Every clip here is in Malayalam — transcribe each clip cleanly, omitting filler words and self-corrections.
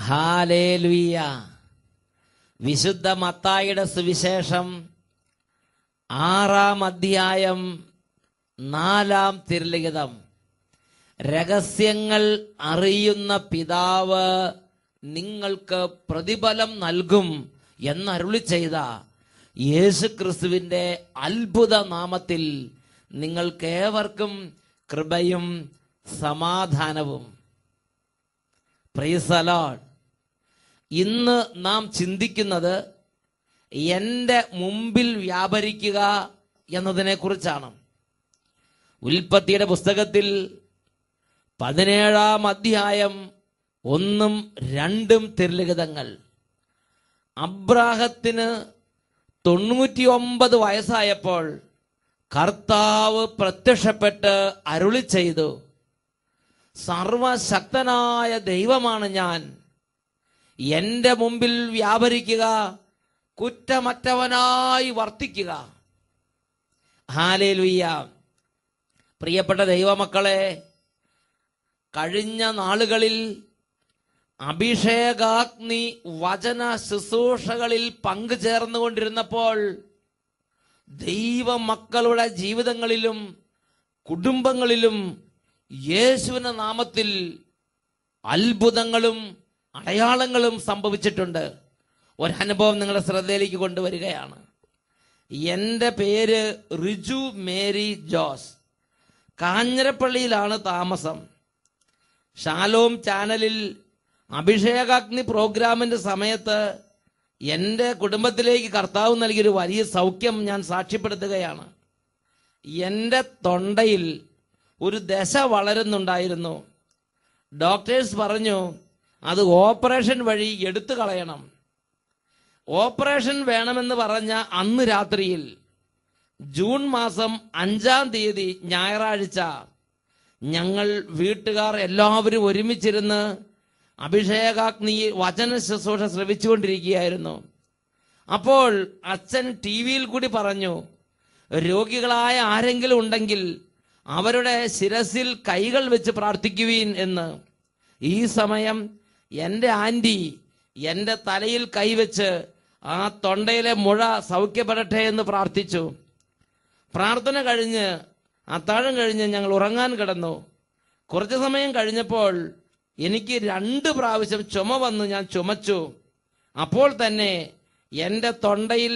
ഹല്ലേലൂയ. വിശുദ്ധ മത്തായിയുടെ സുവിശേഷം 6-ാം അധ്യായം 4-ാം തിരുലിഖിതം. രഹസ്യങ്ങൾ അറിയുന്ന പിതാവ് നിങ്ങൾക്ക് പ്രതിഫലം നൽകും എന്നരുളി ചെയ്ത യേശുക്രിസ്തുവിന്റെ അത്ഭുത നാമത്തിൽ നിങ്ങൾക്കേവർക്കും കൃപയും സമാധാനവും. Praise the Lord. ഇന്ന് നാം ചിന്തിക്കുന്നത് എൻ്റെ മുമ്പിൽ വ്യാപരിക്കുക എന്നതിനെ കുറിച്ചാണ്. ഉൽപ്പത്തിയുടെ പുസ്തകത്തിൽ 17-ാം അധ്യായം 1-2 തിരുലിഖിതങ്ങൾ. അബ്രാഹത്തിന് 99 വയസ്സായപ്പോൾ കർത്താവ് പ്രത്യക്ഷപ്പെട്ട് അരുളി ചെയ്തു, സർവശക്തനായ ദൈവമാണ് ഞാൻ, എന്റെ മുമ്പിൽ വ്യാപരിക്കുക, കുറ്റമറ്റവനായി വർത്തിക്കുക. ഹല്ലേലൂയ. പ്രിയപ്പെട്ട ദൈവമക്കളെ, കഴിഞ്ഞ നാളുകളിൽ അഭിഷേകാഗ്നി വചന ശുശ്രൂഷകളിൽ പങ്കുചേർന്നുകൊണ്ടിരുന്നപ്പോൾ ദൈവമക്കളുടെ ജീവിതങ്ങളിലും കുടുംബങ്ങളിലും യേശുവിന്റെ നാമത്തിൽ അത്ഭുതങ്ങളും അടയാളങ്ങളും സംഭവിച്ചിട്ടുണ്ട്. ഒരനുഭവം നിങ്ങളുടെ ശ്രദ്ധയിലേക്ക് കൊണ്ടുവരികയാണ്. എൻ്റെ പേര് റിജു മേരി ജോസ്. കാഞ്ഞിരപ്പള്ളിയിലാണ് താമസം. ഷാലോം ചാനലിൽ അഭിഷേകാഗ്നി പ്രോഗ്രാമിന്റെ സമയത്ത് എൻ്റെ കുടുംബത്തിലേക്ക് കർത്താവ് നൽകിയൊരു വലിയ സൗഖ്യം ഞാൻ സാക്ഷ്യപ്പെടുത്തുകയാണ്. എൻ്റെ തൊണ്ടയിൽ ഒരു ദശ വളരുന്നുണ്ടായിരുന്നു. ഡോക്ടേഴ്സ് പറഞ്ഞു അത് ഓപ്പറേഷൻ വഴി എടുത്തു കളയണം. ഓപ്പറേഷൻ വേണമെന്ന് പറഞ്ഞ അന്ന് രാത്രിയിൽ ജൂൺ മാസം 5-ാം തീയതി ഞായറാഴ്ച ഞങ്ങൾ വീട്ടുകാർ എല്ലാവരും ഒരുമിച്ചിരുന്ന് അഭിഷേകാഗ്നി വചന ശുശ്രൂഷ ശ്രവിച്ചുകൊണ്ടിരിക്കുകയായിരുന്നു. അപ്പോൾ അച്ഛൻ ടിവിയിൽ കൂടി പറഞ്ഞു, രോഗികളായ ആരെങ്കിലും ഉണ്ടെങ്കിൽ അവരുടെ ശിരസിൽ കൈകൾ വെച്ച് പ്രാർത്ഥിക്കുവീൻ എന്ന്. ഈ സമയം എൻ്റെ ആന്റി എൻ്റെ തലയിൽ കൈവച്ച് ആ തൊണ്ടയിലെ മുഴ സൗഖ്യപ്പെടട്ടെ എന്ന് പ്രാർത്ഥിച്ചു. പ്രാർത്ഥന കഴിഞ്ഞ് അത്താഴം കഴിഞ്ഞ് ഞങ്ങൾ ഉറങ്ങാൻ കിടന്നു. കുറച്ചു സമയം കഴിഞ്ഞപ്പോൾ എനിക്ക് 2 പ്രാവശ്യം ചുമ വന്ന് ഞാൻ ചുമച്ചു. അപ്പോൾ തന്നെ എൻ്റെ തൊണ്ടയിൽ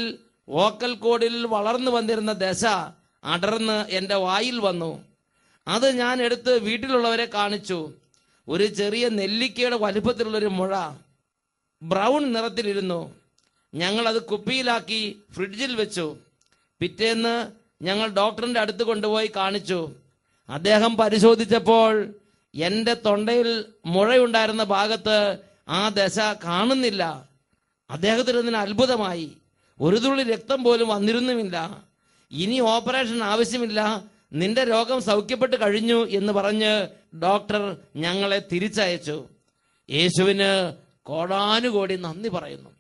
വോക്കൽ കോഡിൽ വളർന്നു വന്നിരുന്ന ദശ അടർന്ന് എൻ്റെ വായിൽ വന്നു. അത് ഞാൻ എടുത്ത് വീട്ടിലുള്ളവരെ കാണിച്ചു. ഒരു ചെറിയ നെല്ലിക്കയുടെ വലുപ്പത്തിലുള്ളൊരു മുഴ ബ്രൗൺ നിറത്തിലിരുന്നു. ഞങ്ങളത് കുപ്പിയിലാക്കി ഫ്രിഡ്ജിൽ വെച്ചു. പിറ്റേന്ന് ഞങ്ങൾ ഡോക്ടറിന്റെ അടുത്ത് കൊണ്ടുപോയി കാണിച്ചു. അദ്ദേഹം പരിശോധിച്ചപ്പോൾ എൻ്റെ തൊണ്ടയിൽ മുഴയുണ്ടായിരുന്ന ഭാഗത്ത് ആ ദശ കാണുന്നില്ല. അദ്ദേഹത്തിന് ഇതിന് അത്ഭുതമായി. ഒരു തുള്ളി രക്തം പോലും വന്നിരുന്നുമില്ല. ഇനി ഓപ്പറേഷൻ ആവശ്യമില്ല, നിന്റെ രോഗം സൗഖ്യപ്പെട്ട് കഴിഞ്ഞു എന്ന് പറഞ്ഞ് ഡോക്ടർ ഞങ്ങളെ തിരിച്ചയച്ചു. യേശുവിന് കോടാനുകോടി നന്ദി പറയുന്നു.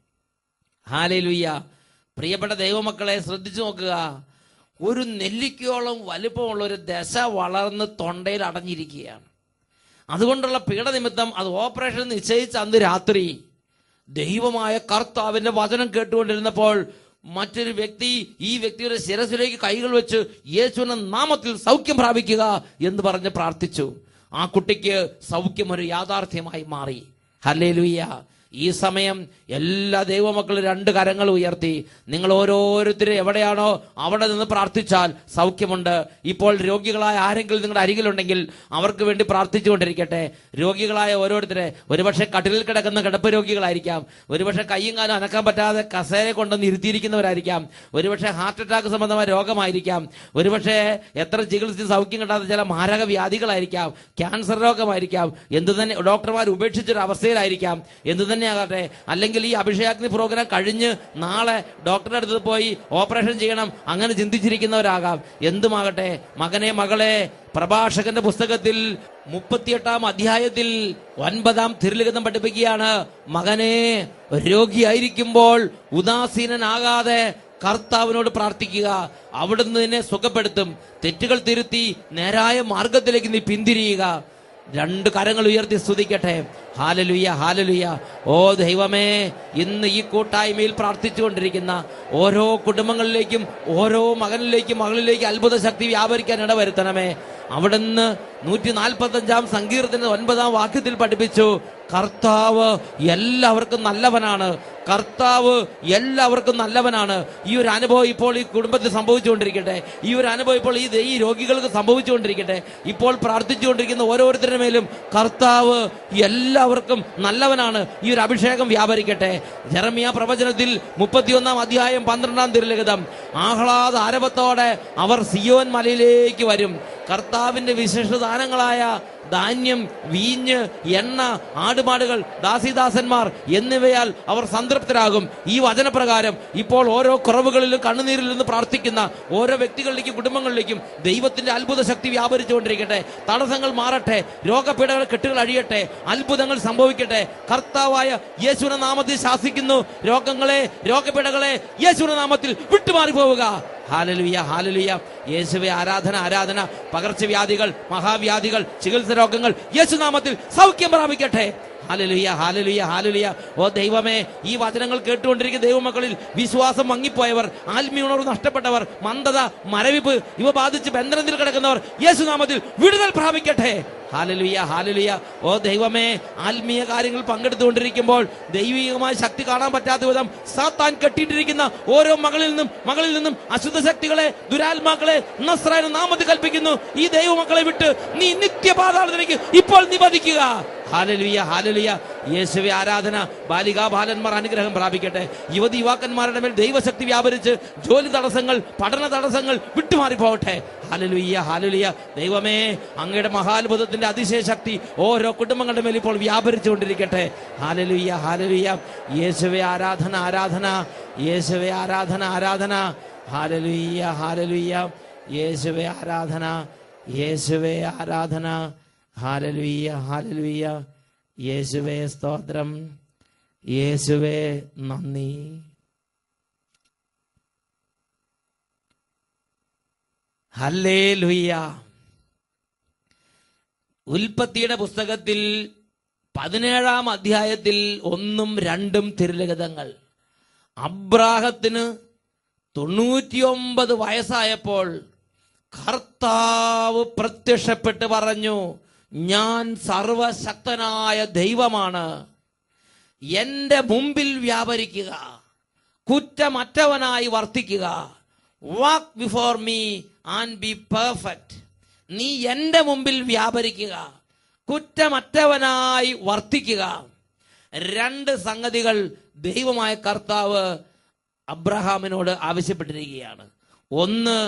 ഹല്ലേലൂയ. പ്രിയപ്പെട്ട ദൈവമക്കളെ, ശ്രദ്ധിച്ചു നോക്കുക. ഒരു നെല്ലിക്കയോളം വലുപ്പമുള്ള ഒരു ദശ വളർന്ന് തൊണ്ടയിൽ അടഞ്ഞിരിക്കുകയാണ്. അതുകൊണ്ടുള്ള പീഡനിമിത്തം അത് ഓപ്പറേഷൻ നിശ്ചയിച്ച അന്ന് രാത്രി ദൈവമായ കർത്താവിന്റെ വചനം കേട്ടുകൊണ്ടിരുന്നപ്പോൾ മറ്റൊരു വ്യക്തി ഈ വ്യക്തിയുടെ ശിരസിലേക്ക് കൈകൾ വെച്ച് യേശുവിന്റെ നാമത്തിൽ സൗഖ്യം പ്രാപിക്കുക എന്ന് പറഞ്ഞ് പ്രാർത്ഥിച്ചു. ആ കുട്ടിക്ക് സൗഖ്യം ഒരു യാഥാർത്ഥ്യമായി മാറി. ഹല്ലേലൂയ. ഈ സമയം എല്ലാ ദൈവമക്കളും 2 കരങ്ങൾ ഉയർത്തി നിങ്ങൾ ഓരോരുത്തരും എവിടെയാണോ അവിടെ നിന്ന് പ്രാർത്ഥിച്ചാൽ സൗഖ്യമുണ്ട്. ഇപ്പോൾ രോഗികളായ ആരെങ്കിലും നിങ്ങളുടെ അരികിലുണ്ടെങ്കിൽ അവർക്ക് വേണ്ടി പ്രാർത്ഥിച്ചുകൊണ്ടിരിക്കട്ടെ. രോഗികളായ ഓരോരുത്തരെ, ഒരുപക്ഷെ കട്ടിലിൽ കിടക്കുന്ന കിടപ്പ് രോഗികളായിരിക്കാം, ഒരുപക്ഷെ കൈയും കാലും അനക്കാൻ പറ്റാതെ കസേര കൊണ്ടുവന്ന് ഇരുത്തിയിരിക്കുന്നവരായിരിക്കാം, ഒരുപക്ഷെ ഹാർട്ട് അറ്റാക്ക് സംബന്ധമായ രോഗമായിരിക്കാം, ഒരുപക്ഷെ എത്ര ചികിത്സിച്ച് സൗഖ്യം കിട്ടാത്ത ചില മാരക വ്യാധികളായിരിക്കാം, ക്യാൻസർ രോഗമായിരിക്കാം, എന്തു തന്നെ ഡോക്ടർമാർ ഉപേക്ഷിച്ചൊരു അവസ്ഥയിലായിരിക്കാം, എന്തു തന്നെ ആകട്ടെ. അല്ലെങ്കിൽ ഈ അഭിഷേകാഗ്നി പ്രോഗ്രാം കഴിഞ്ഞ് നാളെ ഡോക്ടറുടെ അടുത്ത് പോയി ഓപ്പറേഷൻ ചെയ്യണം അങ്ങനെ ചിന്തിച്ചിരിക്കുന്നവരാകാം. എന്തുമാകട്ടെ, മകനെ മകളെ, പ്രഭാഷകന്റെ പുസ്തകത്തിൽ 38-ാം അധ്യായത്തിൽ 9-ാം തിരുലിഖിതം പഠിപ്പിക്കുകയാണ്, മകനെ, രോഗിയായിരിക്കുമ്പോൾ ഉദാസീനനാകാതെ കർത്താവിനോട് പ്രാർത്ഥിക്കുക, അവിടുന്ന് നിന്നെ സുഖപ്പെടുത്തും. തെറ്റുകൾ തിരുത്തി നേരായ മാർഗത്തിലേക്ക് നീ പിന്തിരിയുക. രണ്ട് കരങ്ങൾ ഉയർത്തി സ്തുതിക്കട്ടെ. ഹാലലുയ, ഹാലലുയ. ഓ ദൈവമേ, ഇന്ന് ഈ കൂട്ടായ്മയിൽ പ്രാർത്ഥിച്ചുകൊണ്ടിരിക്കുന്ന ഓരോ കുടുംബങ്ങളിലേക്കും ഓരോ മകനിലേക്കും മകളിലേക്കും അത്ഭുത ശക്തി വ്യാപരിക്കാൻ ഇടവരുത്തണമേ. അവിടുന്ന് 145 സങ്കീർത്തന 9 വാക്യത്തിൽ പഠിപ്പിച്ചു, കർത്താവ് എല്ലാവർക്കും നല്ലവനാണ്, കർത്താവ് എല്ലാവർക്കും നല്ലവനാണ്. ഈ ഒരു അനുഭവം ഇപ്പോൾ ഈ കുടുംബത്തിൽ സംഭവിച്ചുകൊണ്ടിരിക്കട്ടെ. ഈ ഒരു അനുഭവം ഇപ്പോൾ ഈ രോഗികൾക്ക് സംഭവിച്ചുകൊണ്ടിരിക്കട്ടെ. ഇപ്പോൾ പ്രാർത്ഥിച്ചുകൊണ്ടിരിക്കുന്ന ഓരോരുത്തരുടെ മേലും കർത്താവ് എല്ലാവർക്കും നല്ലവനാണ്. ഈ ഒരു അഭിഷേകം വ്യാപരിക്കട്ടെ. ജെറമ്യാ പ്രവചനത്തിൽ 31 അധ്യായം 12 തിരുലിഖിതം, ആഹ്ലാദ ആരവത്തോടെ അവർ സിയോൻ മലയിലേക്ക് വരും. കർത്താവിന്റെ വിശേഷദാനങ്ങളായ ധാന്യം, വീഞ്ഞ്, എണ്ണ, ആടുമാടുകൾ, ദാസിദാസന്മാർ എന്നിവയാൽ അവർ സംതൃപ്തരാകും. ഈ വചനപ്രകാരം ഇപ്പോൾ ഓരോ കുറവുകളിലും കണ്ണുനീരിൽ നിന്ന് പ്രാർത്ഥിക്കുന്ന ഓരോ വ്യക്തികളിലേക്കും കുടുംബങ്ങളിലേക്കും ദൈവത്തിന്റെ അത്ഭുത ശക്തി വ്യാപരിച്ചുകൊണ്ടിരിക്കട്ടെ. തടസ്സങ്ങൾ മാറട്ടെ, രോഗപീഠകൾ കെട്ടുകൾ അഴിയട്ടെ, അത്ഭുതങ്ങൾ സംഭവിക്കട്ടെ. കർത്താവായ യേശുവിന്റെ നാമത്തിൽ ശാസിക്കുന്നു, രോഗങ്ങളെ, രോഗപീഠകളെ യേശുവിന്റെ നാമത്തിൽ വിട്ടുമാറി പോവുക. ഹാലലുയ, ഹാലലുയ. യേശുവേ ആരാധന, ആരാധന. പകർച്ചവ്യാധികൾ, മഹാവ്യാധികൾ, ചികിത്സ രോഗങ്ങൾ യേശുനാമത്തിൽ സൗഖ്യം പ്രാപിക്കട്ടെ. ഹാലലുയ, ഹാലലുയ, ഹാലലുയ. ഓ ദൈവമേ, ഈ വചനങ്ങൾ കേട്ടുകൊണ്ടിരിക്കുന്ന ദൈവമക്കളിൽ വിശ്വാസം മങ്ങിപ്പോയവർ, ആത്മീയ ഉണർവ് നഷ്ടപ്പെട്ടവർ, മന്ദത, മരവിപ്പ് ഇവ ബാധിച്ച് ബന്ധനത്തിൽ കിടക്കുന്നവർ യേശുനാമത്തിൽ വിടുതൽ പ്രാപിക്കട്ടെ. ഹാലലുയ, ഹാലലുയ. ഓ ദൈവമേ, ആത്മീയ കാര്യങ്ങൾ പങ്കെടുത്തുകൊണ്ടിരിക്കുമ്പോൾ ദൈവികമായ ശക്തി കാണാൻ പറ്റാത്ത വിധം സാത്താൻ കെട്ടിയിട്ടിരിക്കുന്ന ഓരോ മകളിൽ നിന്നും അശുദ്ധ ശക്തികളെ, ദുരാത്മാക്കളെ നസ്രായന നാമത്തിൽ കൽപ്പിക്കുന്നു. ഈ ദൈവമക്കളെ വിട്ട് നീ നിത്യപാതാളത്തിലേക്ക് ഇപ്പോൾ നിവധിക്കുക. ഹാലലുയ, ഹാലലുയ. യേശുവേ ആരാധന. ബാലികാ ബാലന്മാർ അനുഗ്രഹം പ്രാപിക്കട്ടെ. യുവതി യുവാക്കന്മാരുടെ മേൽ ദൈവശക്തി വ്യാപരിച്ച് ജോലി തടസ്സങ്ങൾ, പഠന തടസ്സങ്ങൾ വിട്ടുമാറിപ്പോകട്ടെ. ഹാലലുയ, ഹാലലുയ. ദൈവമേ, അങ്ങയുടെ മഹാത്ഭുതത്തിന്റെ അതിശയ ശക്തി ഓരോ കുടുംബങ്ങളുടെ മേൽ ഇപ്പോൾ വ്യാപരിച്ചുകൊണ്ടിരിക്കട്ടെ. ഹാലലുയ, ഹാലലുയ. യേശുവേ ആരാധന, ആരാധന. യേശുവേ ആരാധന, ആരാധന. ഹാലലുയ, ഹാലലുയ. യേശുവേ ആരാധന, യേശുവേ ആരാധന. ഹാലലുയ, ഹാലലുയ. യേശുവേ സ്തോത്രം, യേശുവേ നന്ദി. ഹല്ലേലൂയ. ഉൽപ്പത്തിയുടെ പുസ്തകത്തിൽ 17 അധ്യായത്തിൽ 1, 2 തിരുലിഖിതങ്ങൾ, അബ്രാഹത്തിന് 99 വയസ്സായപ്പോൾ കർത്താവ് പ്രത്യക്ഷപ്പെട്ട് പറഞ്ഞു, ഞാൻ സർവശക്തനായ ദൈവമാണ്, എന്റെ മുമ്പിൽ വ്യാപരിക്കുക, കുറ്റമറ്റവനായി വർത്തിക്കുക. Walk before me and be perfect. നീ എന്റെ മുമ്പിൽ വ്യാപരിക്കുക, കുറ്റമറ്റവനായി വർത്തിക്കുക. 2 സംഗതികൾ ദൈവമായ കർത്താവ് അബ്രഹാമിനോട് ആവശ്യപ്പെട്ടിരിക്കുകയാണ്. ഒന്ന്,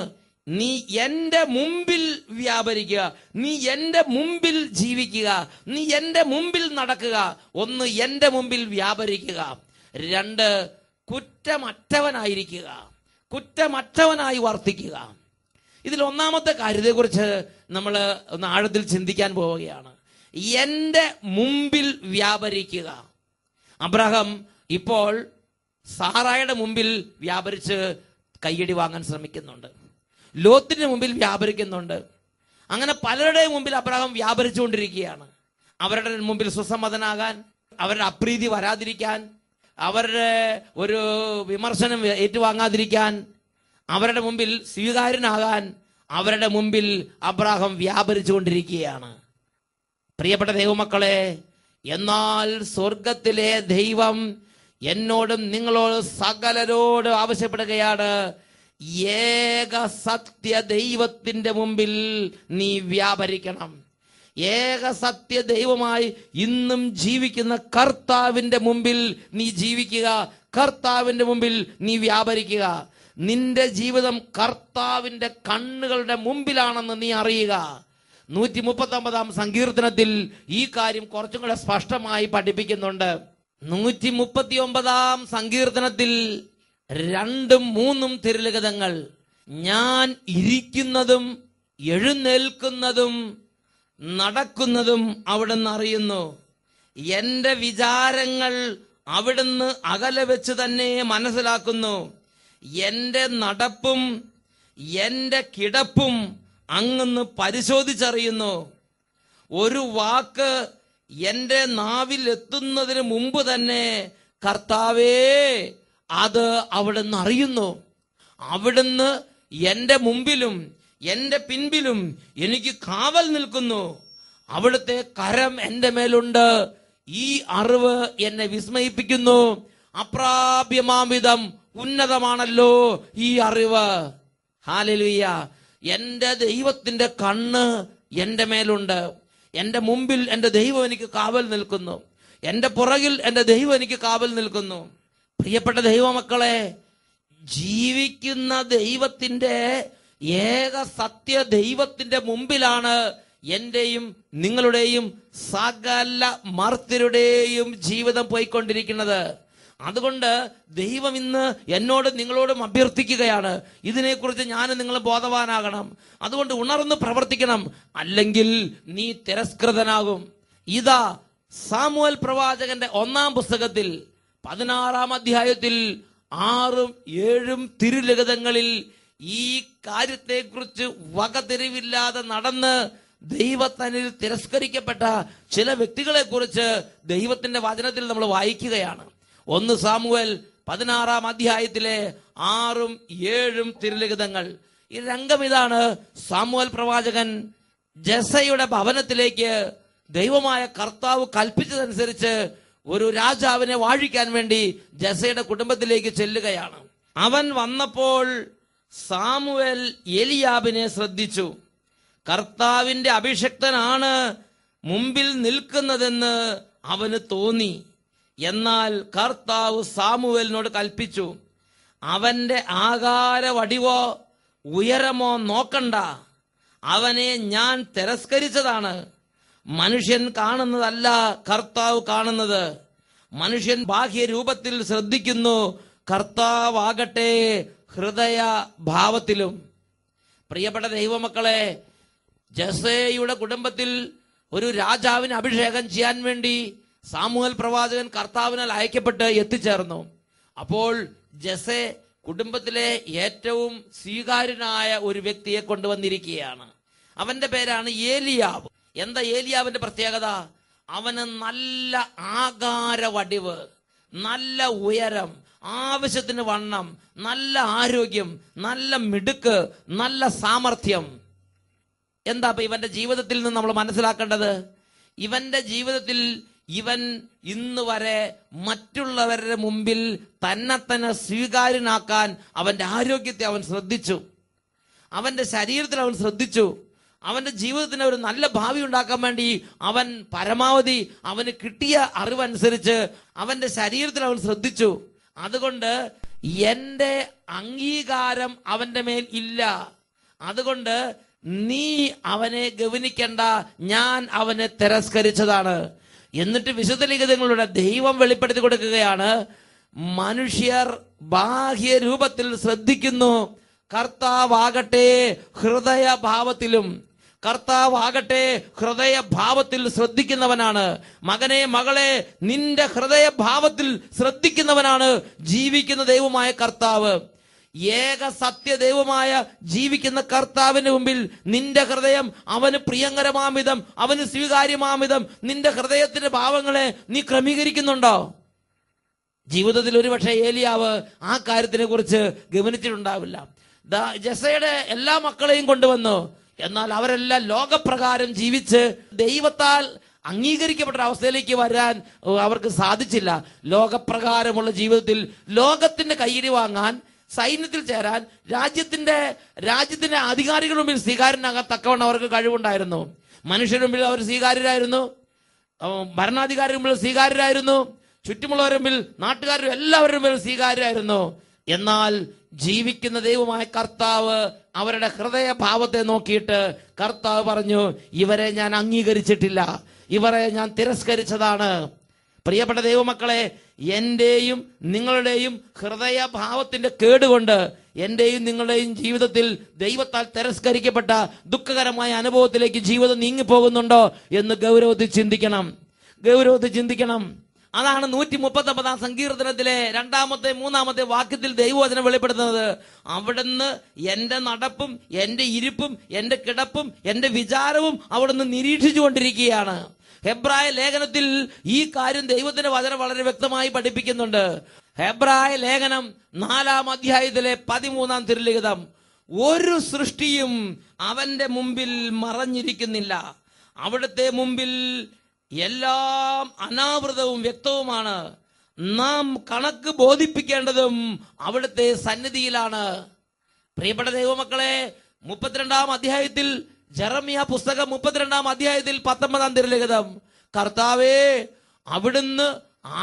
നീ എന്റെ മുമ്പിൽ വ്യാപരിക്കുക, നീ എന്റെ മുമ്പിൽ ജീവിക്കുക, നീ എന്റെ മുമ്പിൽ നടക്കുക. ഒന്ന്, എന്റെ മുമ്പിൽ വ്യാപരിക്കുക. 2, കുറ്റമറ്റവനായിരിക്കുക, കുറ്റമറ്റവനായി വർത്തിക്കുക. ഇതിൽ ഒന്നാമത്തെ കാര്യത്തെക്കുറിച്ച് നമ്മൾ ഒന്ന് ആഴത്തിൽ ചിന്തിക്കാൻ പോവുകയാണ്. എന്റെ മുമ്പിൽ വ്യാപരിക്കുക. അബ്രഹാം ഇപ്പോൾ സാറായുടെ മുമ്പിൽ വ്യാപരിച്ച് കയ്യടി വാങ്ങാൻ ശ്രമിക്കുന്നുണ്ട്. ലോത്തിന്റെ മുമ്പിൽ വ്യാപരിക്കുന്നുണ്ട്. അങ്ങനെ പലരുടെയും മുമ്പിൽ അബ്രഹാം വ്യാപരിച്ചുകൊണ്ടിരിക്കുകയാണ്. അവരുടെ മുമ്പിൽ സുസമ്മതനാകാൻ, അവരുടെ അപ്രീതി വരാതിരിക്കാൻ, അവരുടെ ഒരു വിമർശനം ഏറ്റുവാങ്ങാതിരിക്കാൻ, അവരുടെ മുമ്പിൽ സ്വീകാര്യനാകാൻ, അവരുടെ മുമ്പിൽ അബ്രഹാം വ്യാപരിച്ചുകൊണ്ടിരിക്കുകയാണ്. പ്രിയപ്പെട്ട ദൈവമക്കളെ, എന്നാൽ സ്വർഗത്തിലെ ദൈവം എന്നോടും നിങ്ങളോട് സകലരോട് ആവശ്യപ്പെടുകയാണ്, ഏക സത്യ ദൈവത്തിന്റെ മുമ്പിൽ നീ വ്യാപരിക്കണം. ഏക സത്യ ദൈവമായി ഇന്നും ജീവിക്കുന്ന കർത്താവിന്റെ മുമ്പിൽ നീ ജീവിക്കുക, കർത്താവിന്റെ മുമ്പിൽ നീ വ്യാപരിക്കുക. നിന്റെ ജീവിതം കർത്താവിന്റെ കണ്ണുകളുടെ മുമ്പിലാണെന്ന് നീ അറിയുക. 139 സങ്കീർത്തനത്തിൽ ഈ കാര്യം കുറച്ചും കൂടെ സ്പഷ്ടമായി പഠിപ്പിക്കുന്നുണ്ട്. 139 സങ്കീർത്തനത്തിൽ 2, 3 തിരുലിഖിതങ്ങൾ, ഞാൻ ഇരിക്കുന്നതും എഴുന്നേൽക്കുന്നതും നടക്കുന്നതും അവിടുന്ന് അറിയുന്നു, എന്റെ വിചാരങ്ങൾ അവിടുന്ന് അകലെ വെച്ച് തന്നെ മനസ്സിലാക്കുന്നു, എന്റെ നടപ്പും എന്റെ കിടപ്പും അങ്ങ് പരിശോധിച്ചറിയുന്നു. ഒരു വാക്ക് എന്റെ നാവിൽ എത്തുന്നതിന് മുമ്പ് തന്നെ കർത്താവേ അത് അവിടുന്ന് അറിയുന്നു. അവിടുന്ന് എന്റെ മുമ്പിലും എന്റെ പിൻപിലും എനിക്ക് കാവൽ നിൽക്കുന്നു. അവിടുത്തെ കരം എന്റെ മേലുണ്ട്. ഈ അറിവ് എന്നെ വിസ്മയിപ്പിക്കുന്നു. അപ്രാപ്യമാംവിധം ഉന്നതമാണല്ലോ ഈ അറിവ്. ഹല്ലേലൂയ. എന്റെ ദൈവത്തിന്റെ കണ്ണ് എന്റെ മേലുണ്ട്. എന്റെ മുമ്പിൽ എന്റെ ദൈവം എനിക്ക് കാവൽ നിൽക്കുന്നു. എന്റെ പുറകിൽ എന്റെ ദൈവം എനിക്ക് കാവൽ നിൽക്കുന്നു. പ്രിയപ്പെട്ട ദൈവമക്കളെ, ജീവിക്കുന്ന ദൈവത്തിന്റെ ഏക സത്യ ദൈവത്തിന്റെ മുമ്പിലാണ് എന്റെയും നിങ്ങളുടെയും സകല മർത്യരുടെയും ജീവിതം പോയിക്കൊണ്ടിരിക്കുന്നത്. അതുകൊണ്ട് ദൈവം ഇന്ന് എന്നോടും നിങ്ങളോടും അഭ്യർത്ഥിക്കുകയാണ്, ഇതിനെക്കുറിച്ച് ഞാനും നിങ്ങൾ ബോധവാനാകണം. അതുകൊണ്ട് ഉണർന്ന് പ്രവർത്തിക്കണം, അല്ലെങ്കിൽ നീ തിരസ്കൃതനാകും. ഇതാ സാമുവേൽ പ്രവാചകന്റെ 1-ാം പുസ്തകത്തിൽ 16-ാം അധ്യായത്തിൽ 6ഉം 7ഉം തിരുലിഖിതങ്ങളിൽ ഈ കാര്യത്തെക്കുറിച്ച് വകതിരിവില്ലാതെ നടന്ന് ദൈവത്തനിൽ തിരസ്കരിക്കപ്പെട്ട ചില വ്യക്തികളെ കുറിച്ച് ദൈവത്തിന്റെ വചനത്തിൽ നമ്മൾ വായിക്കുകയാണ്. 1 സാമുവേൽ 16-ാം അധ്യായത്തിലെ 6ഉം 7ഉം തിരുലിഖിതങ്ങൾ. ഈ രംഗം ഇതാണ്. സാമുവേൽ പ്രവാചകൻ ജെസയുടെ ഭവനത്തിലേക്ക് ദൈവമായ കർത്താവ് കൽപ്പിച്ചതനുസരിച്ച് ഒരു രാജാവിനെ വാഴിക്കാൻ വേണ്ടി ജെസയുടെ കുടുംബത്തിലേക്ക് ചെല്ലുകയാണ്. അവൻ വന്നപ്പോൾ സാമുവേൽ എലിയാബിനെ ശ്രദ്ധിച്ചു. കർത്താവിന്റെ അഭിഷിക്തനാണ് മുമ്പിൽ നിൽക്കുന്നതെന്ന് അവന് തോന്നി. എന്നാൽ കർത്താവ് സാമുവേലിനോട് കൽപ്പിച്ചു, അവന്റെ ആകാര വടിവോ ഉയരമോ നോക്കണ്ട, അവനെ ഞാൻ തിരസ്കരിച്ചതാണ്. മനുഷ്യൻ കാണുന്നതല്ല കർത്താവ് കാണുന്നത്. മനുഷ്യൻ ബാഹ്യ രൂപത്തിൽ ശ്രദ്ധിക്കുന്നു, കർത്താവാകട്ടെ ഹൃദയ ഭാവത്തിലും. പ്രിയപ്പെട്ട ദൈവമക്കളെ, ജെസയുടെ കുടുംബത്തിൽ ഒരു രാജാവിനെ അഭിഷേകം ചെയ്യാൻ വേണ്ടി സാമുവേൽ പ്രവാചകൻ കർത്താവിനാൽ അയക്കപ്പെട്ട് എത്തിച്ചേർന്നു. അപ്പോൾ ജെസെ കുടുംബത്തിലെ ഏറ്റവും സ്വീകാര്യനായ ഒരു വ്യക്തിയെ കൊണ്ടുവന്നിരിക്കുകയാണ്. അവന്റെ പേരാണ് ഏലിയാവ്. എന്താ ഏലിയാവിന്റെ പ്രത്യേകത? അവന് നല്ല ആകാര വടിവ്, നല്ല ഉയരം, ആവശ്യത്തിന് വണ്ണം, നല്ല ആരോഗ്യം, നല്ല മിടുക്ക്, നല്ല സാമർഥ്യം. എന്താ ഇപ്പൊ ഇവന്റെ ജീവിതത്തിൽ നിന്ന് നമ്മൾ മനസ്സിലാക്കേണ്ടത്? ഇവന്റെ ജീവിതത്തിൽ ഇവൻ ഇന്ന് വരെ മറ്റുള്ളവരുടെ മുമ്പിൽ തന്നെ സ്വീകാര്യനാക്കാൻ അവന്റെ ആരോഗ്യത്തെ അവൻ ശ്രദ്ധിച്ചു, അവന്റെ ശരീരത്തിൽ അവൻ ശ്രദ്ധിച്ചു, അവന്റെ ജീവിതത്തിന് ഒരു നല്ല ഭാവി ഉണ്ടാക്കാൻ വേണ്ടി അവൻ പരമാവധി അവന് കിട്ടിയ അറിവനുസരിച്ച് അവന്റെ ശരീരത്തിൽ അവൻ ശ്രദ്ധിച്ചു. അതുകൊണ്ട് എന്റെ അംഗീകാരം അവന്റെ മേൽ ഇല്ല, അതുകൊണ്ട് നീ അവനെ ഗവനിക്കണ്ട, ഞാൻ അവനെ തിരസ്കരിച്ചതാണ്. എന്നിട്ട് വിശുദ്ധ ലിഖിതങ്ങളുടെ ദൈവം വെളിപ്പെടുത്തി കൊടുക്കുകയാണ്, മനുഷ്യർ ബാഹ്യ രൂപത്തിൽ ശ്രദ്ധിക്കുന്നു, കർത്താവാകട്ടെ ഹൃദയഭാവത്തിലും. കർത്താവാകട്ടെ ഹൃദയഭാവത്തിൽ ശ്രദ്ധിക്കുന്നവനാണ്. മകനെ മകളെ, നിന്റെ ഹൃദയഭാവത്തിൽ ശ്രദ്ധിക്കുന്നവനാണ് ജീവിക്കുന്ന ദൈവമായ കർത്താവ്. ഏക സത്യദൈവമായ ജീവിക്കുന്ന കർത്താവിന് മുമ്പിൽ നിന്റെ ഹൃദയം അവന് പ്രിയങ്കരമാമിതം, അവന് സ്വീകാര്യമാമിതം നിന്റെ ഹൃദയത്തിന്റെ ഭാവങ്ങളെ നീ ക്രമീകരിക്കുന്നുണ്ടോ? ജീവിതത്തിൽ ഒരുപക്ഷെ ഏലിയാവ് ആ കാര്യത്തിനെ കുറിച്ച് ഗവനിച്ചിട്ടുണ്ടാവില്ല. ജെസയുടെ എല്ലാ മക്കളെയും കൊണ്ടുവന്നു, എന്നാൽ അവരെല്ലാം ലോകപ്രകാരം ജീവിച്ച് ദൈവത്താൽ അംഗീകരിക്കപ്പെട്ട അവസ്ഥയിലേക്ക് വരാൻ അവർക്ക് സാധിച്ചില്ല. ലോകപ്രകാരമുള്ള ജീവിതത്തിൽ ലോകത്തിന്റെ കയ്യടി വാങ്ങാൻ, സൈന്യത്തിൽ ചേരാൻ, രാജ്യത്തിന്റെ അധികാരികളുടെ മുമ്പിൽ സ്വീകാര്യനാകാൻ തക്കവണ്ണം അവർക്ക് കഴിവുണ്ടായിരുന്നു. മനുഷ്യരുടെ മുമ്പിൽ അവർ സ്വീകാര്യരായിരുന്നു, ഭരണാധികാരികളുടെ മുമ്പിൽ സ്വീകാര്യരായിരുന്നു, ചുറ്റുമുള്ളവരുടെ മുമ്പിൽ, നാട്ടുകാരും എല്ലാവരുടെ മുമ്പിൽ സ്വീകാര്യരായിരുന്നു. എന്നാൽ ജീവിക്കുന്ന ദൈവമായ കർത്താവ് അവരുടെ ഹൃദയഭാവത്തെ നോക്കിയിട്ട് കർത്താവ് പറഞ്ഞു, ഇവരെ ഞാൻ അംഗീകരിച്ചിട്ടില്ല, ഇവരെ ഞാൻ തിരസ്കരിച്ചതാണ്. പ്രിയപ്പെട്ട ദൈവമക്കളെ, എന്റെയും നിങ്ങളുടെയും ഹൃദയഭാവത്തിന്റെ കേടുകൊണ്ട് എന്റെയും നിങ്ങളുടെയും ജീവിതത്തിൽ ദൈവത്താൽ തിരസ്കരിക്കപ്പെട്ട ദുഃഖകരമായ അനുഭവത്തിലേക്ക് ജീവിതം നീങ്ങിപ്പോകുന്നുണ്ടോ എന്ന് ഗൗരവത്തിൽ ചിന്തിക്കണം. അതാണ് 139 സങ്കീർത്തനത്തിലെ 2-ാമത്തെ 3-ാമത്തെ വാക്യത്തിൽ ദൈവവചനം വെളിപ്പെടുത്തുന്നത്. അവിടുന്ന് എന്റെ നടപ്പും എന്റെ ഇരിപ്പും എന്റെ കിടപ്പും എന്റെ വിചാരവും അവിടുന്ന് നിരീക്ഷിച്ചു കൊണ്ടിരിക്കുകയാണ്. ഹെബ്രായ ലേഖനത്തിൽ ഈ കാര്യം ദൈവത്തിന്റെ വചനം വളരെ വ്യക്തമായി പഠിപ്പിക്കുന്നുണ്ട്. ഹെബ്രായ ലേഖനം 4-ാം അധ്യായത്തിലെ 13-ാം തിരുലിഖിതം, ഒരു സൃഷ്ടിയും അവന്റെ മുമ്പിൽ മറഞ്ഞിരിക്കുന്നില്ല. അവിടുത്തെ മുമ്പിൽ എല്ലാം അനാവൃതവും വ്യക്തവുമാണ്. നാം കണക്ക് ബോധിപ്പിക്കേണ്ടതും അവിടുത്തെ സന്നിധിയിലാണ്. പ്രിയപ്പെട്ട ദൈവമക്കളെ, 32-ാം അധ്യായത്തിൽ ജെറമ്യ പുസ്തകം 32-ാം അധ്യായത്തിൽ 19-ാം തിരുലിഖിതം, കർത്താവേ, അവിടുന്ന്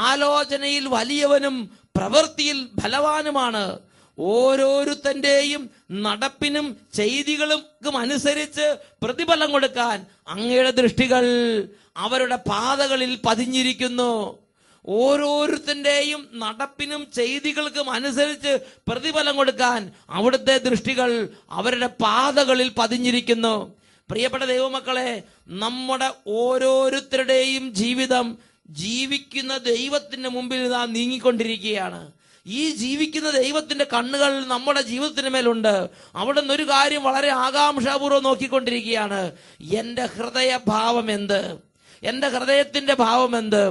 ആലോചനയിൽ വലിയവനും പ്രവൃത്തിയിൽ ബലവാനുമാണ്. ഓരോരുത്തന്റെയും നടപ്പിനും ചെയ്തികൾക്കും അനുസരിച്ച് പ്രതിഫലം കൊടുക്കാൻ അങ്ങയുടെ ദൃഷ്ടികൾ അവരുടെ പാതകളിൽ പതിഞ്ഞിരിക്കുന്നു. ഓരോരുത്തന്റെയും നടപ്പിനും ചെയ്തികൾക്കും അനുസരിച്ച് പ്രതിഫലം കൊടുക്കാൻ അവിടുത്തെ ദൃഷ്ടികൾ അവരുടെ പാതകളിൽ പതിഞ്ഞിരിക്കുന്നു. പ്രിയപ്പെട്ട ദൈവമക്കളെ, നമ്മുടെ ഓരോരുത്തരുടെയും ജീവിതം ജീവിക്കുന്ന ദൈവത്തിന്റെ മുമ്പിൽ നാം നീങ്ങിക്കൊണ്ടിരിക്കുകയാണ്. ഈ ജീവിക്കുന്ന ദൈവത്തിന്റെ കണ്ണുകൾ നമ്മുടെ ജീവിതത്തിന് മേലുണ്ട്. അവിടെ നിന്ന് ഒരു കാര്യം വളരെ ആകാംക്ഷാപൂർവ്വം നോക്കിക്കൊണ്ടിരിക്കുകയാണ്. എന്റെ ഹൃദയഭാവം എന്ത്? എന്റെ ഹൃദയത്തിന്റെ ഭാവം എന്ത്?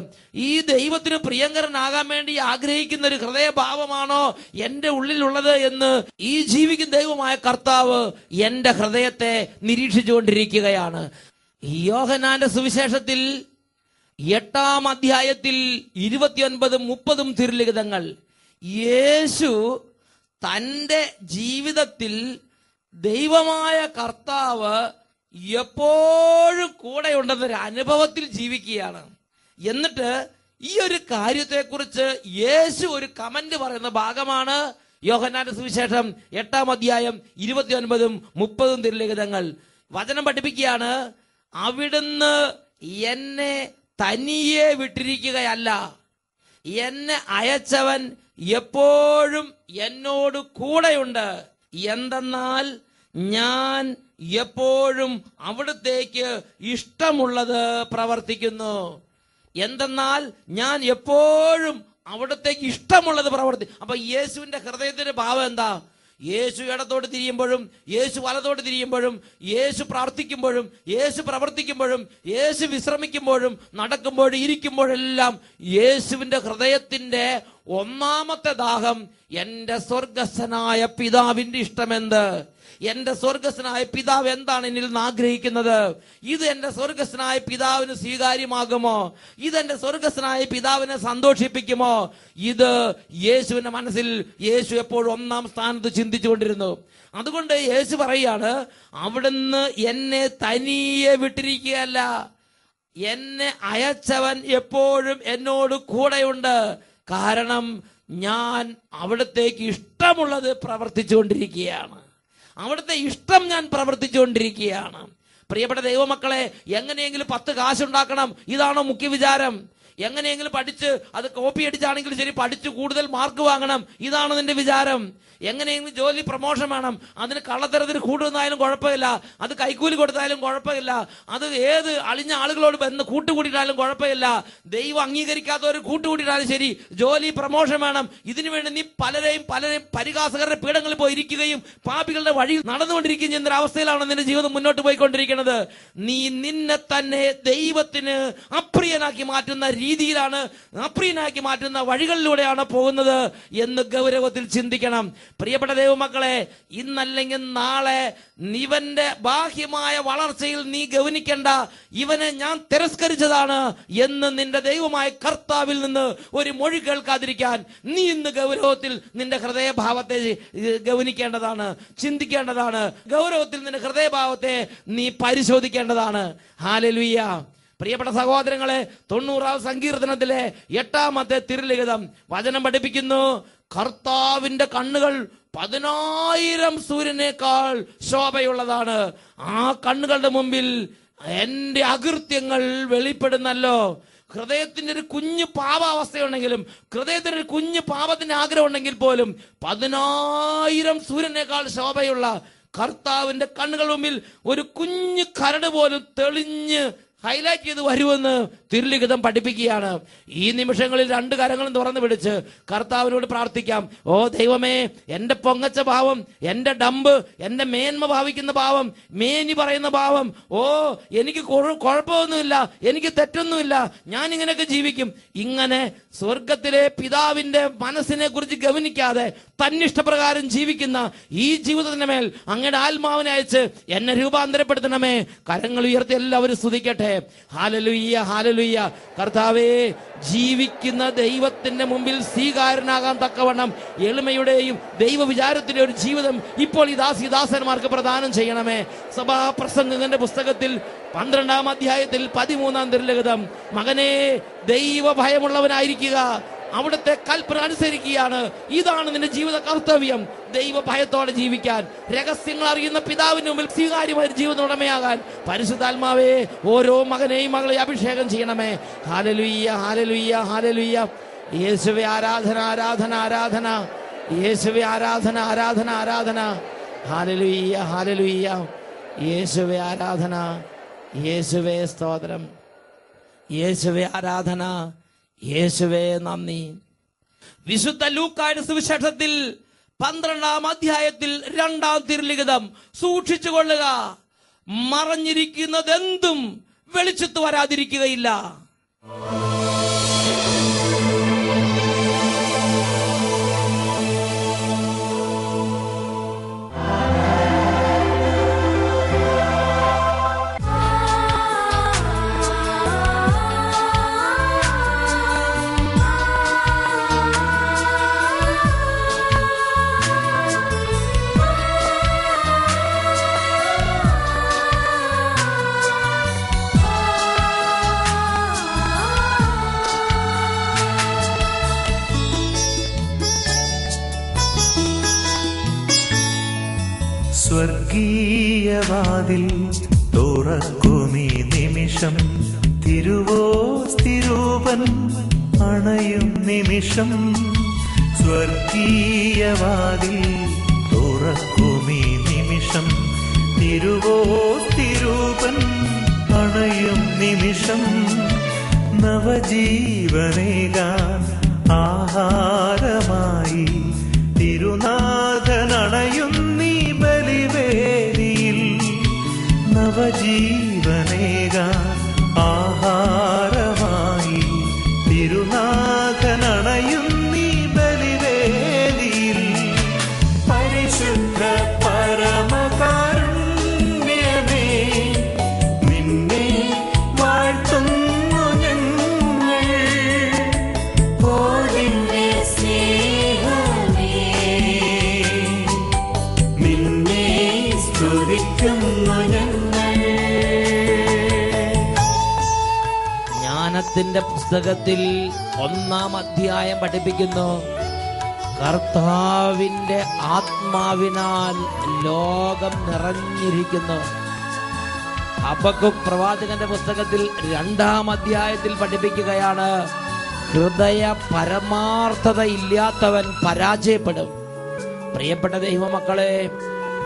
ഈ ദൈവത്തിന് പ്രിയങ്കരനാകാൻ വേണ്ടി ആഗ്രഹിക്കുന്ന ഒരു ഹൃദയഭാവമാണോ എന്റെ ഉള്ളിലുള്ളത് എന്ന് ഈ ജീവിക്കുന്ന ദൈവമായ കർത്താവ് എന്റെ ഹൃദയത്തെ നിരീക്ഷിച്ചുകൊണ്ടിരിക്കുകയാണ്. യോഹന്നാന്റെ സുവിശേഷത്തിൽ 8-ാം അധ്യായത്തിൽ 29-30 തിരുലിഖിതങ്ങൾ, യേശു തന്റെ ജീവിതത്തിൽ ദൈവമായ കർത്താവ് എപ്പോഴും കൂടെയുണ്ടെന്നൊരു അനുഭവത്തിൽ ജീവിക്കുകയാണ്. എന്നിട്ട് ഈ ഒരു കാര്യത്തെക്കുറിച്ച് യേശു ഒരു കമന്റ് പറയുന്ന ഭാഗമാണ് യോഹന്നാന്റെ സുവിശേഷം 8-ാം അധ്യായം 29-30 തിരുലിഖിതങ്ങൾ. വചനം പഠിപ്പിക്കുകയാണ്, അവിടുന്ന് എന്നെ തനിയെ വിട്ടിരിക്കുകയല്ല, എന്നെ അയച്ചവൻ എപ്പോഴും എന്നോട് കൂടെയുണ്ട്. എന്തെന്നാൽ ഞാൻ എപ്പോഴും അവിടുത്തേക്ക് ഇഷ്ടമുള്ളത് പ്രവർത്തിക്കുന്നു. എന്തെന്നാൽ ഞാൻ എപ്പോഴും അവിടുത്തേക്ക് ഇഷ്ടമുള്ളത് അപ്പൊ യേശുവിന്റെ ഹൃദയത്തിന്റെ ഭാവം എന്താ? യേശു ഇടത്തോട്ട് തിരിയുമ്പോഴും യേശു വലത്തോട്ട് തിരിയുമ്പോഴും യേശു പ്രാർത്ഥിക്കുമ്പോഴും യേശു പ്രവർത്തിക്കുമ്പോഴും യേശു വിശ്രമിക്കുമ്പോഴും നടക്കുമ്പോഴും ഇരിക്കുമ്പോഴെല്ലാം യേശുവിന്റെ ഹൃദയത്തിന്റെ ഒന്നാമത്തെ ദാഹം എന്റെ സ്വർഗസ്ഥനായ പിതാവിന്റെ ഇഷ്ടമെന്ത്? എന്റെ സ്വർഗസ്ഥനായ പിതാവ് എന്താണ് എന്നിൽ നിന്ന് ആഗ്രഹിക്കുന്നത്? ഇത് എന്റെ സ്വർഗസ്ഥനായ പിതാവിന് സ്വീകാര്യമാകുമോ? ഇതെന്റെ സ്വർഗസ്ഥനായ പിതാവിനെ സന്തോഷിപ്പിക്കുമോ? ഇത് യേശുവിന്റെ മനസ്സിൽ യേശു എപ്പോഴും ഒന്നാം സ്ഥാനത്ത് ചിന്തിച്ചുകൊണ്ടിരുന്നു. അതുകൊണ്ട് യേശു പറയാണ്, അവിടുന്ന് എന്നെ തനിയെ വിട്ടിരിക്കുകയല്ല, എന്നെ അയച്ചവൻ എപ്പോഴും എന്നോട് കൂടെയുണ്ട്. കാരണം ഞാൻ അവിടത്തേക്ക് ഇഷ്ടമുള്ളത് പ്രവർത്തിച്ചുകൊണ്ടിരിക്കുകയാണ്. അവിടുത്തെ ഇഷ്ടം ഞാൻ പ്രവർത്തിച്ചുകൊണ്ടിരിക്കുകയാണ്. പ്രിയപ്പെട്ട ദൈവമക്കളെ, എങ്ങനെയെങ്കിലും 10 കാശുണ്ടാക്കണം, ഇതാണോ മുഖ്യ വിചാരം? എങ്ങനെയെങ്കിലും പഠിച്ച് അത് കോപ്പി അടിച്ചാണെങ്കിലും ശരി പഠിച്ച് കൂടുതൽ മാർക്ക് വാങ്ങണം, ഇതാണ് നിന്റെ വിചാരം? എങ്ങനെയെങ്കിലും ജോലി പ്രൊമോഷൻ വേണം, അതിന് കള്ളത്തരത്തിന് കൂടുന്നായാലും കുഴപ്പമില്ല, അത് കൈക്കൂലി കൊടുത്താലും കുഴപ്പമില്ല, അത് ഏത് അളിഞ്ഞ ആളുകളോട് കൂട്ടുകൂടിയിട്ടാലും കുഴപ്പമില്ല, ദൈവം അംഗീകരിക്കാത്തവർ കൂട്ടുകൂടിയിട്ടാലും ശരി, ജോലി പ്രൊമോഷൻ വേണം. ഇതിനുവേണ്ടി നീ പലരെയും പരിഹാസകരുടെ പീഠങ്ങളിൽ പോയി ഇരിക്കുകയും പാപികളുടെ വഴി നടന്നുകൊണ്ടിരിക്കുകയും ചെയ്യുന്ന അവസ്ഥയിലാണ് നിന്റെ ജീവിതം മുന്നോട്ട് പോയിക്കൊണ്ടിരിക്കുന്നത്. നീ നിന്നെ തന്നെ ദൈവത്തിന് അപ്രിയനാക്കി മാറ്റുന്ന രീതിയിലാണ്, അപ്രിയനാക്കി മാറ്റുന്ന വഴികളിലൂടെയാണ് പോകുന്നത് എന്ന് ഗൗരവത്തിൽ ചിന്തിക്കണം. പ്രിയപ്പെട്ട ദൈവമക്കളെ, ഇന്നല്ലെങ്കിൽ നാളെ ഇവന്റെ ബാഹ്യമായ വളർച്ചയിൽ നീ ഗൗനിക്കേണ്ട, ഇവനെ ഞാൻ തിരസ്കരിച്ചതാണ് എന്ന് നിന്റെ ദൈവമായ കർത്താവിൽ നിന്ന് ഒരു മൊഴി കേൾക്കാതിരിക്കാൻ നീ ഇന്ന് ഗൗരവത്തിൽ നിന്റെ ഹൃദയഭാവത്തെ ഗൗനിക്കേണ്ടതാണ്, ചിന്തിക്കേണ്ടതാണ്. ഗൗരവത്തിൽ നിന്റെ ഹൃദയഭാവത്തെ നീ പരിശോധിക്കേണ്ടതാണ്. ഹല്ലേലൂയ. പ്രിയപ്പെട്ട സഹോദരങ്ങളെ, 90-ാം സങ്കീർത്തനത്തിലെ 8-ാമത്തെ തിരുലിഖിതം വചനം പഠിപ്പിക്കുന്നു, കർത്താവിന്റെ കണ്ണുകൾ 10,000 സൂര്യനേക്കാൾ ശോഭയുള്ളതാണ്. ആ കണ്ണുകളുടെ മുമ്പിൽ എന്റെ അകൃത്യങ്ങൾ വെളിപ്പെടുന്നല്ലോ. ഹൃദയത്തിന്റെ ഒരു കുഞ്ഞു പാപാവസ്ഥയുണ്ടെങ്കിലും, ഹൃദയത്തിന് ഒരു കുഞ്ഞു പാപത്തിന്റെ ആഗ്രഹം ഉണ്ടെങ്കിൽ പോലും 10,000 സൂര്യനേക്കാൾ ശോഭയുള്ള കർത്താവിന്റെ കണ്ണുകൾ മുമ്പിൽ ഒരു കുഞ്ഞു കരട് പോലും തെളിഞ്ഞ് ഹൈലൈറ്റ് ചെയ്ത് വരുമെന്ന് തിരുലിഖിതം പഠിപ്പിക്കുകയാണ്. ഈ നിമിഷങ്ങളിൽ 2 കരങ്ങളും തുറന്നു പിടിച്ച് കർത്താവിനോട് പ്രാർത്ഥിക്കാം. ഓ ദൈവമേ, എന്റെ പൊങ്ങച്ച ഭാവം, എന്റെ ഡമ്പ്, എന്റെ മേന്മ ഭാവിക്കുന്ന ഭാവം, മേനി പറയുന്ന ഭാവം, ഓ എനിക്ക് കുഴപ്പമൊന്നുമില്ല, എനിക്ക് തെറ്റൊന്നുമില്ല, ഞാൻ ഇങ്ങനെയൊക്കെ ജീവിക്കും. ഇങ്ങനെ സ്വർഗത്തിലെ പിതാവിന്റെ മനസ്സിനെ കുറിച്ച് ഗവനിക്കാതെ തന്നിഷ്ടപ്രകാരം ജീവിക്കുന്ന ഈ ജീവിതത്തിന്റെ മേൽ അങ്ങയുടെ ആത്മാവിനെ അയച്ച് എന്നെ രൂപാന്തരപ്പെടുത്തണമേ. കരങ്ങൾ ഉയർത്തി എല്ലാവരും സ്തുതിക്കട്ടെ. Hallelujah, hallelujah. കർത്താവേ, ജീവിക്കുന്ന ദൈവത്തിന്റെ മുമ്പിൽ സ്വീകാരനാകാൻ തക്കവണ്ണം എളിമയുടെയും ദൈവവിചാരത്തിന്റെ ഒരു ജീവിതം ഇപ്പോൾ ഈ ദാസന്മാർക്ക് പ്രദാനം ചെയ്യണമേ. സഭാപ്രസംഗത്തിന്റെ പുസ്തകത്തിൽ 12-ാം അധ്യായത്തിൽ 13-ാം തിരുലിഖിതം, മകനെ ദൈവഭയമുള്ളവനായിരിക്കുക, അവിടുത്തെ കൽപ്പന അനുസരിക്കുകയാണ്, ഇതാണ് നിന്റെ ജീവിത കർത്തവ്യം. ദൈവഭയത്തോടെ ജീവിക്കാൻ, രഹസ്യങ്ങൾ അറിയുന്ന പിതാവിന് മുമ്പിൽ സ്വീകാര്യമായ ജീവിതം ഉടമയാകാൻ പരിശുദ്ധാത്മാവേ ഓരോ മകനെയും മകളെ അഭിഷേകം ചെയ്യണമേ. Hallelujah, hallelujah, hallelujah. യേശുവേ ആരാധന, ആരാധന, ആരാധന. യേശുവേ ആരാധന, ആരാധന, ആരാധന. Hallelujah, hallelujah. യേശുവേ ആരാധന, യേശുവേ സ്തോത്രം, യേശുവേ ആരാധന, യേശുവേ നന്ദി. വിശുദ്ധ ലൂക്കായുടെ സുവിശേഷത്തിൽ 12-ാം അധ്യായത്തിൽ 2-ാം തിരുലിഖിതം സൂക്ഷിച്ചു കൊള്ളുക, മറഞ്ഞിരിക്കുന്നതെന്തും വെളിച്ചത്ത് വരാതിരിക്കുകയില്ല. സ്വർഗീയവാതിൽ തുറക്കുമീ നിമിഷം, തിരുവോസ്തിരൂപൻ അണയും നിമിഷം. സ്വർഗീയവാതിൽ തുറക്കുമീ നിമിഷം, തിരുവോസ്തിരൂപൻ അണയും നിമിഷം. നവജീവനേകാൻ ആഹാരമായി തിരുനാഥനണയുന്നീ ബലിവേദിയിൽ. നവജീവനേകാൻ ആഹാരമായി തിരുനാഥനണയുന്നീ ബലിവേദിയിൽ. പരിശുദ്ധ പരമകാരുണ്യമേ, നിന്നെ വാഴ്ത്തുന്നു ഞങ്ങൾ. ഓദിന്റെ സ്നേഹമേ, നിന്നെ സ്തുതിക്കുന്നു ഞങ്ങൾ. ജ്ഞാനത്തിന്റെ പുസ്തകത്തിൽ 1-ാം അധ്യായം പഠിപ്പിക്കുന്നു, കർത്താവിന്റെ ആത്മാവിനാൽ ലോകം നിറഞ്ഞിരിക്കുന്നു. ഹബക്കൂക്ക് പ്രവാചകന്റെ പുസ്തകത്തിൽ 2-ാം അധ്യായത്തിൽ പഠിപ്പിക്കുകയാണ്, ഹൃദയ പരമാർത്ഥത ഇല്ലാത്തവൻ പരാജയപ്പെടും. പ്രിയപ്പെട്ട ദൈവമക്കളെ,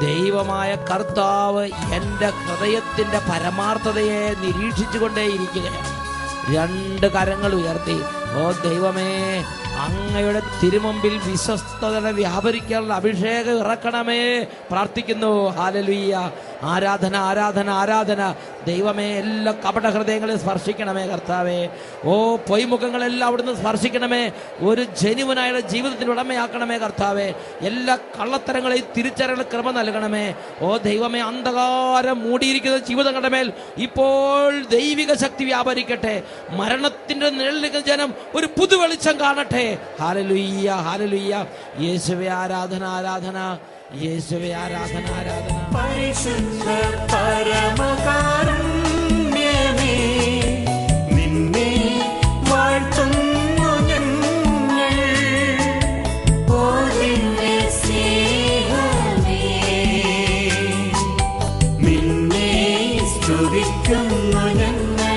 ദൈവമായ കർത്താവ് എൻ്റെ ഹൃദയത്തിന്റെ പരമാർത്ഥതയെ നിരീക്ഷിച്ചു കൊണ്ടേയിരിക്കുകയാണ്. 2 കരങ്ങൾ ഉയർത്തി, ഓ ദൈവമേ, അങ്ങയുടെ തിരുമുമ്പിൽ വിശ്വസ്തത വ്യാപരിക്കാനുള്ള അഭിഷേകം ഇറക്കണമേ പ്രാർത്ഥിക്കുന്നു. ഹല്ലേലൂയ. ആരാധന, ആരാധന, ആരാധന. ദൈവമേ, എല്ലാ കപട ഹൃദയങ്ങളെ സ്പർശിക്കണമേ കർത്താവേ. ഓ പൊയ്മുഖങ്ങളെല്ലാം അവിടുന്ന് സ്പർശിക്കണമേ. ഒരു ജനുവനായ ജീവിതത്തിന് ഉടമയാക്കണമേ കർത്താവേ. എല്ലാ കള്ളത്തരങ്ങളെയും തിരിച്ചറിയാനുള്ള കൃപ നൽകണമേ. ഓ ദൈവമേ, അന്ധകാരം മൂടിയിരിക്കുന്ന ജീവിതങ്ങളുടെ മേൽ ഇപ്പോൾ ദൈവിക ശക്തി വ്യാപരിക്കട്ടെ. മരണത്തിന്റെ നിഴലിൽ ജനം ഒരു പുതുവെളിച്ചം കാണട്ടെ. Hallelujah, hallelujah. യേശുവേ ആരാധന, ആരാധന. യേശുവേ ആരാധന, ആരാധന. പരിശുദ്ധ പരമകാരുണ്യമേ, നിന്നെ വാഴ്ത്തുന്നു ഞങ്ങൾ. ഓദിന്റെ സ്നേഹമേ, നിന്നെ സ്തുതിക്കുന്നു ഞങ്ങൾ.